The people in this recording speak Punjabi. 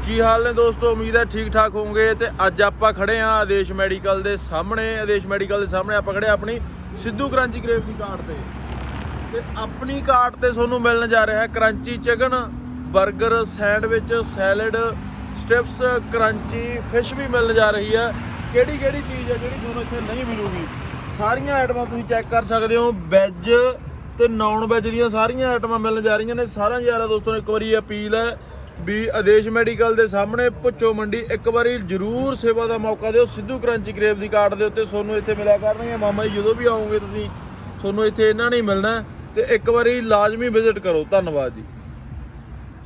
ਕੀ ਹਾਲ ਨੇ ਦੋਸਤੋ, ਉਮੀਦ ਹੈ ਠੀਕ ਠਾਕ ਹੋਵੋਗੇ। ਤੇ ਅੱਜ ਆਪਾਂ ਖੜੇ ਆ ਆਦੇਸ਼ ਮੈਡੀਕਲ ਦੇ ਸਾਹਮਣੇ। ਆਦੇਸ਼ ਮੈਡੀਕਲ ਦੇ ਸਾਹਮਣੇ ਆਪਾਂ ਖੜੇ ਆਪਣੀ ਸਿੱਧੂ ਕਰੰਚੀ ਕਰੇਵ ਦੀ ਕਾਰਟ ਤੇ ਆਪਣੀ ਕਾਰਟ ਤੇ ਤੁਹਾਨੂੰ ਮਿਲਣ ਜਾ ਰਿਹਾ ਹੈ crunchy chicken, burger, sandwich, salad, strips, crunchy fish ਵੀ ਮਿਲਣ ਜਾ ਰਹੀ ਹੈ। ਕਿਹੜੀ ਕਿਹੜੀ ਚੀਜ਼ ਹੈ ਜਿਹੜੀ ਤੁਹਾਨੂੰ ਇੱਥੇ ਨਹੀਂ ਮਿਲੂਗੀ, ਸਾਰੀਆਂ ਆਈਟਮਾਂ ਤੁਸੀਂ ਚੈੱਕ ਕਰ ਸਕਦੇ ਹੋ। ਵੈਜ ਤੇ ਨਾਨ ਵੈਜ ਦੀਆਂ ਸਾਰੀਆਂ ਆਈਟਮਾਂ ਮਿਲਣ ਜਾ ਰਹੀਆਂ ਨੇ। ਸਾਰਿਆਂ ਯਾਰਾਂ ਦੋਸਤਾਂ ਨੂੰ ਇੱਕ ਵਾਰੀ ਅਪੀਲ ਹੈ ਵੀ ਆਦੇਸ਼ ਮੈਡੀਕਲ ਦੇ ਸਾਹਮਣੇ ਭੁੱਚੋ ਮੰਡੀ ਇੱਕ ਵਾਰੀ ਜ਼ਰੂਰ ਸੇਵਾ ਦਾ ਮੌਕਾ ਦਿਓ। ਸਿੱਧੂ ਕਰੰਚੀ ਕਰੇਵ ਦੀ ਕਾਰਟ ਦੇ ਉੱਤੇ ਤੁਹਾਨੂੰ ਇੱਥੇ ਮਿਲਿਆ ਕਰਨਗੇ ਮਾਮਾ ਜੀ। ਜਦੋਂ ਵੀ ਆਓਗੇ ਤੁਸੀਂ ਤੁਹਾਨੂੰ ਇੱਥੇ ਇਹਨਾਂ ਨੇ ਮਿਲਣਾ ਤੇ ਇੱਕ ਵਾਰੀ ਲਾਜ਼ਮੀ ਵਿਜ਼ਿਟ ਕਰੋ। ਧੰਨਵਾਦ ਜੀ।